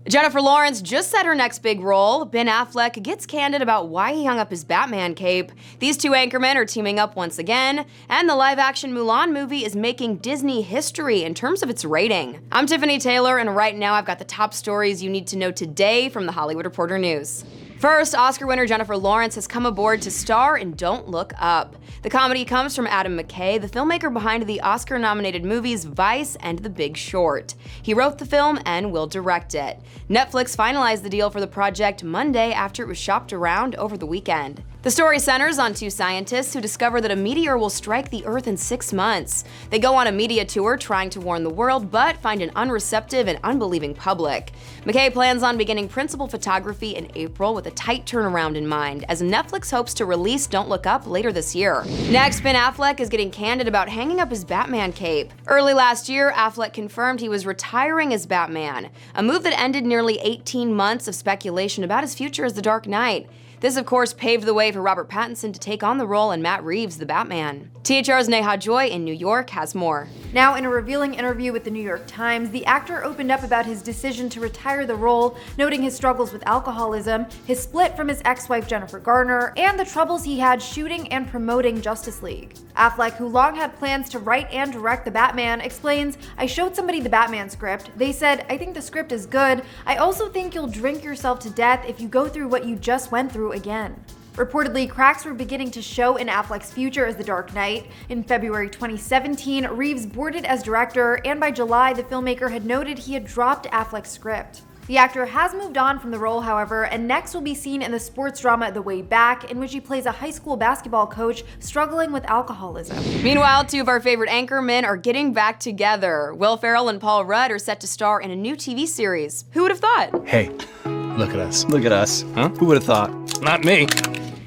Jennifer Lawrence just set her next big role. Ben Affleck gets candid about why he hung up his Batman cape. These two anchormen are teaming up once again, and the live-action Mulan movie is making Disney history in terms of its rating. I'm Tiffany Taylor, and right now I've got the top stories you need to know today from The Hollywood Reporter News. First, Oscar winner Jennifer Lawrence has come aboard to star in Don't Look Up. The comedy comes from Adam McKay, the filmmaker behind the Oscar-nominated movies Vice and The Big Short. He wrote the film and will direct it. Netflix finalized the deal for the project Monday after it was shopped around over the weekend. The story centers on two scientists who discover that a meteor will strike the Earth in 6 months. They go on a media tour trying to warn the world, but find an unreceptive and unbelieving public. McKay plans on beginning principal photography in April with a tight turnaround in mind, as Netflix hopes to release Don't Look Up later this year. Next, Ben Affleck is getting candid about hanging up his Batman cape. Early last year, Affleck confirmed he was retiring as Batman, a move that ended nearly 18 months of speculation about his future as the Dark Knight. This, of course, paved the way for Robert Pattinson to take on the role and Matt Reeves, the Batman. THR's Neha Joy in New York has more. Now, in a revealing interview with the New York Times, the actor opened up about his decision to retire the role, noting his struggles with alcoholism, his split from his ex-wife Jennifer Garner, and the troubles he had shooting and promoting Justice League. Affleck, who long had plans to write and direct the Batman, explains, "I showed somebody the Batman script. They said, I think the script is good. I also think you'll drink yourself to death if you go through what you just went through again." Reportedly, cracks were beginning to show in Affleck's future as the Dark Knight. In February 2017, Reeves boarded as director, and by July, the filmmaker had noted he had dropped Affleck's script. The actor has moved on from the role, however, and next will be seen in the sports drama The Way Back, in which he plays a high school basketball coach struggling with alcoholism. Meanwhile, two of our favorite anchormen are getting back together. Will Ferrell and Paul Rudd are set to star in a new TV series. Who would have thought? Hey, look at us. Look at us. Huh? Who would have thought? Not me.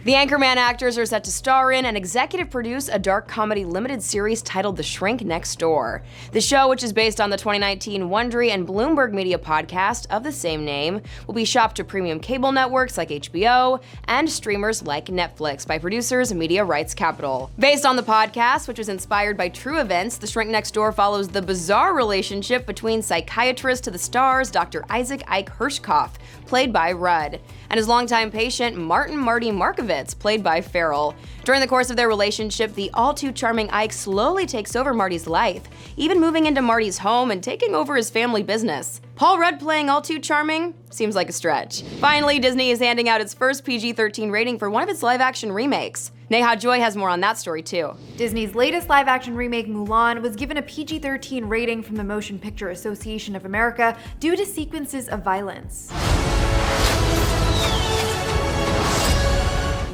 The Anchorman actors are set to star in and executive produce a dark comedy limited series titled The Shrink Next Door. The show, which is based on the 2019 Wondery and Bloomberg Media podcast of the same name, will be shopped to premium cable networks like HBO and streamers like Netflix by producers Media Rights Capital. Based on the podcast, which was inspired by true events, The Shrink Next Door follows the bizarre relationship between psychiatrist to the stars Dr. Isaac Ike Hirschkopf, played by Rudd, and his longtime patient Martin Marty Markovitz, played by Ferrell. During the course of their relationship, the all-too-charming Ike slowly takes over Marty's life, even moving into Marty's home and taking over his family business. Paul Rudd playing all-too-charming? Seems like a stretch. Finally, Disney is handing out its first PG-13 rating for one of its live-action remakes. Neha Joy has more on that story, too. Disney's latest live-action remake, Mulan, was given a PG-13 rating from the Motion Picture Association of America due to sequences of violence.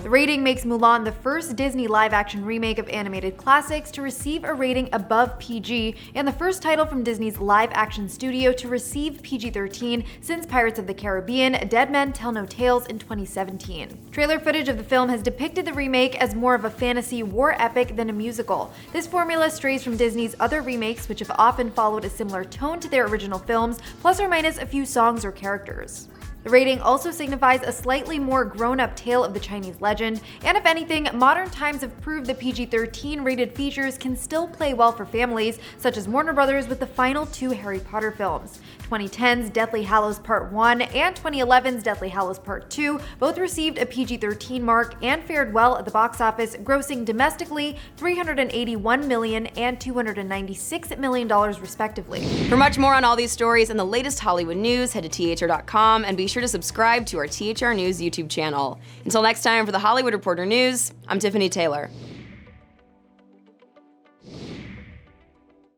The rating makes Mulan the first Disney live-action remake of animated classics to receive a rating above PG, and the first title from Disney's live-action studio to receive PG-13 since Pirates of the Caribbean: Dead Men Tell No Tales in 2017. Trailer footage of the film has depicted the remake as more of a fantasy war epic than a musical. This formula strays from Disney's other remakes, which have often followed a similar tone to their original films, plus or minus a few songs or characters. The rating also signifies a slightly more grown-up tale of the Chinese legend, and if anything, modern times have proved that PG-13 rated features can still play well for families, such as Warner Brothers with the final 2 Harry Potter films. 2010's Deathly Hallows Part 1 and 2011's Deathly Hallows Part 2 both received a PG-13 mark and fared well at the box office, grossing domestically $381 million and $296 million respectively. For much more on all these stories and the latest Hollywood news, head to THR.com and be sure to subscribe to our THR News YouTube channel. Until next time, for the Hollywood Reporter News, I'm Tiffany Taylor.